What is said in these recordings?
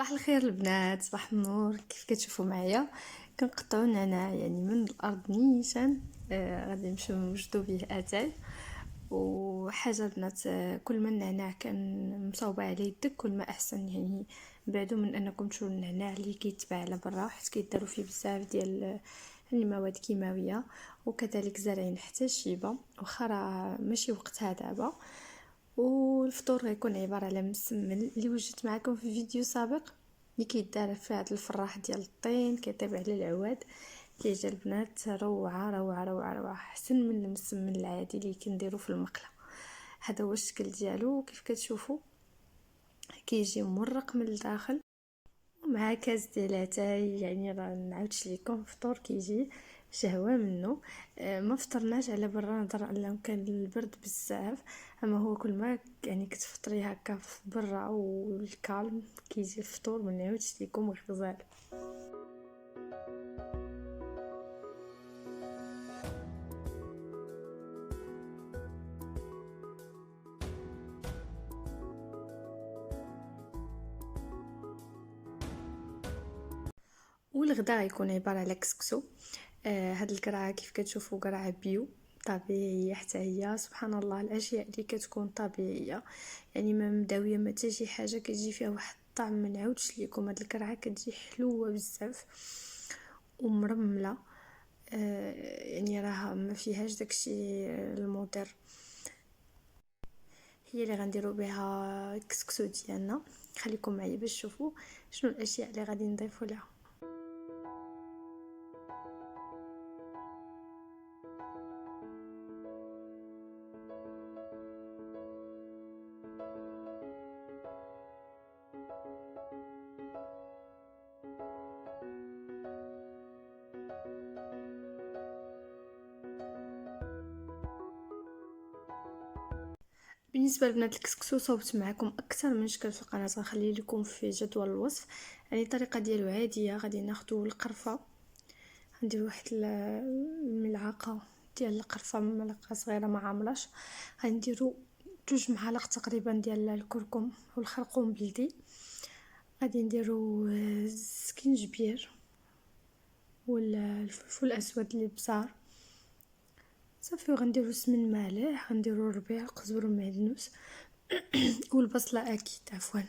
صباح الخير البنات، صباح النور. كيف كتشوفوا معايا كنقطعوا النعناع يعني من الارض نيشان. غادي نمشيو نوجدوا به اتاي وحاجه البنات. كل ما النعناع كان مصوبه عليه يدك كل ما احسن، يعني بعدوا من انكم تشروا النعناع اللي كيتباع على برا، حيت كيداروا فيه بزاف ديال المواد كيماويه، وكذلك زارعين حتى الشيبه واخا راه ماشي وقتها دابا. والفطور غيكون عباره على مسمن اللي وجدت معكم في فيديو سابق، اللي كيدار في هذا الفراح ديال الطين كيطيب على العواد. كيجي البنات روعه روعه روعه روعه، احسن من المسمن العادي اللي كنديرو في المقله. هذا هو الشكل ديالو كيف كتشوفوا، كيجي مرق من الداخل ومع كاس ديال اتاي. يعني راه نعاودش لكم فطور كيجي شهوه منه. ما فطرناش على برا نظرا انه كان البرد بزاف، اما هو كل ما يعني كتفطري هكا في برا والكالم كيجي الفطور ما نعاودش لكم غزال. والغدا غيكون عباره على كسكسو. هاد القرعه كيف كتشوفوا قرعه بيو طبيعيه حتى هي، سبحان الله الاشياء اللي كتكون طبيعيه يعني ما مداويه ما حتى شي حاجه كتجي فيها واحد الطعم ما نعاودش لكم. هاد القرعه كتجي حلوه بزاف ومرمله. يعني راها ما فيهاش داكشي المضر. هي اللي غنديروا بها الكسكسو ديالنا. خليكم معايا باش تشوفوا شنو الاشياء اللي غادي نضيفوا لها. بالنسبه لبنات الكسكسو صوبت معكم اكثر من شكل في القناه، غنخلي لكم في جدول الوصف. يعني الطريقه ديالو عاديه، غادي ناخذوا القرفه، ندير واحد الملعقه ديال القرفه، ملعقه صغيره ما عاملاش. غنديروا 2 معالق تقريبا ديال الكركم والخرقوم بلدي. غادي نديروا السكينجبير والفلفل الاسود اللي بزار صافي. وغنديروا سمن مالح، غنديروا ربيع قزبر ومعدنوس والبصله اكيد عفوا.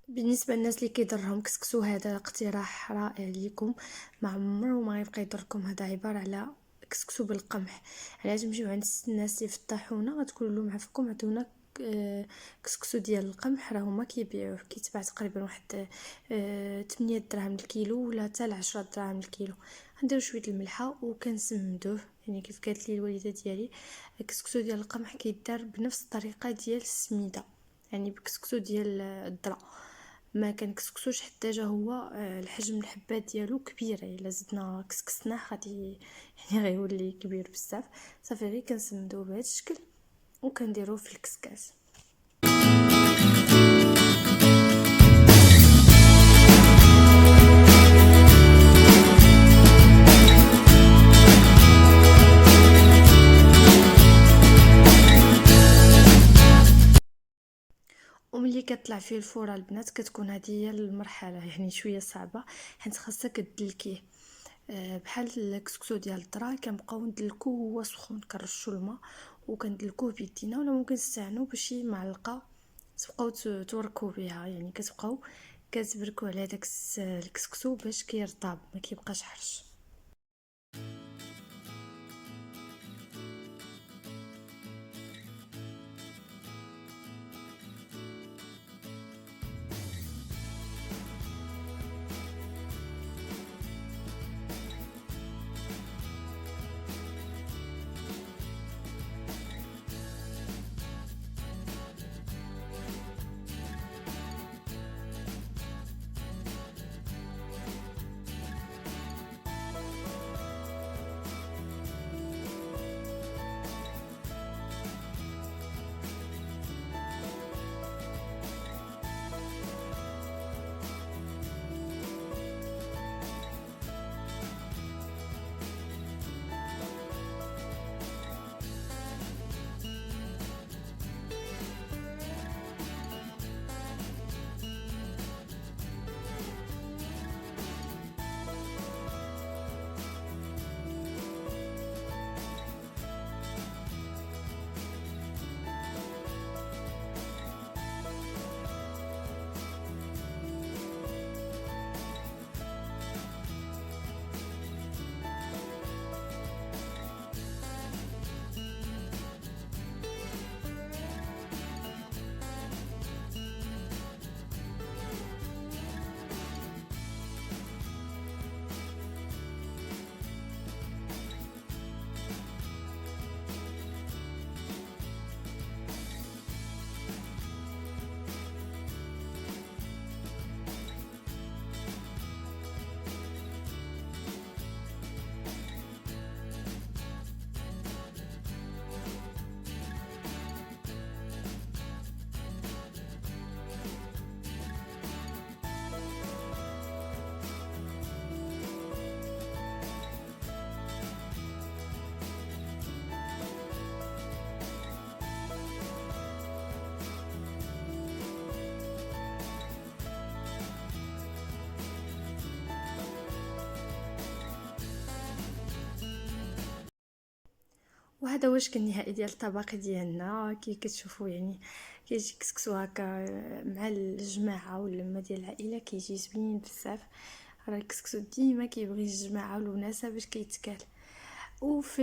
بالنسبه للناس اللي كيضرهم كسكسو، هذا اقتراح رائع ليكم، ما عمره ما غيبقى يضركم. هذا عباره على كسكسو بالقمح. على تمشيو عند الناس اللي في الطاحونه غتقول لهم عفاكم عطونا كسكسو ديال القمح، راه هما كيبيعوه كيتباع تقريبا واحد 8 دراهم الكيلو ولا حتى 10 دراهم الكيلو. غنديروا شويه الملحه وكنسمدوه. يعني كيف قالت لي الوالده ديالي، الكسكسو ديال القمح كيدار بنفس الطريقه ديال السميده، يعني بكسكسو ديال الذره. ما كنكسكسوش حتى جا هو الحجم الحبات ديالو كبيره، الا زدنا كسكسناه غادي يعني غيولي كبير بزاف. صافي غير كنسمدوه بهذا الشكل وكنديروه في الكسكاس. ملي كطلع فيه الفوره البنات كتكون هذه هي المرحله يعني شويه صعبه، حيت خاصك تدلكيه. بحال الكسكسو ديال الذره كنبقاو ندلكوه وهو سخون، كنرشوا الماء وكندلكوه بيدينا، ولا ممكن نستعنوا بشي معلقه تبقاو توركوا بها، يعني كتبقاو كتبركوا على داك الكسكسو باش كيرطاب ما كيبقاش حرش. وهذا واش كان النهائي ديال الطبق ديالنا. كي كتشوفوا يعني كيجي كسكسو هكا مع الجماعه واللمه ديال العائله كيجي زوين بزاف. راه الكسكسو ديما كيبغي الجماعه والوناسه باش كيتكال. وفي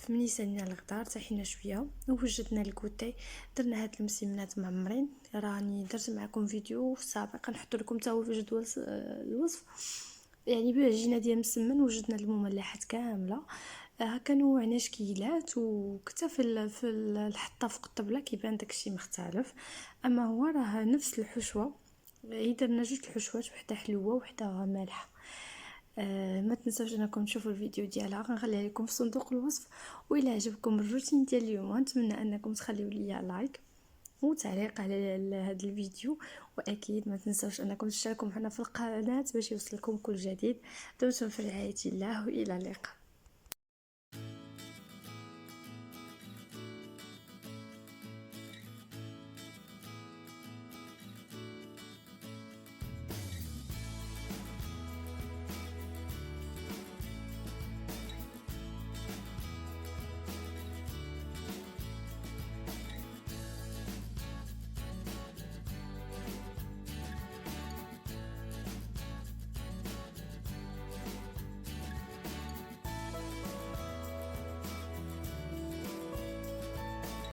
ملي سالينا الغدار طحينا شويه ووجدنا الكوتي، درنا هاد المسمنات معمرين. راني درت معكم فيديو في سابق نحط لكم حتى هو في جدول الوصف، يعني بالعجينه ديال مسمن وجدنا المملحات كامله. هكا نوعنا شكيلات، وكتا في الحطه فوق الطبله كيبان داكشي مختلف، اما هو راه نفس الحشوه. درنا جوج الحشوات، وحده حلوه وحده مالحه. ما تنساوش انكم تشوفوا الفيديو ديالها، غنخليها لكم في صندوق الوصف. والى عجبكم الروتين ديال اليوم نتمنى انكم تخليو لي لايك وتعليق على هذا الفيديو، واكيد ما تنساوش انكم تشتركوا معنا في القناه باش يوصلكم كل جديد. دمتم في رعايه الله والى اللقاء.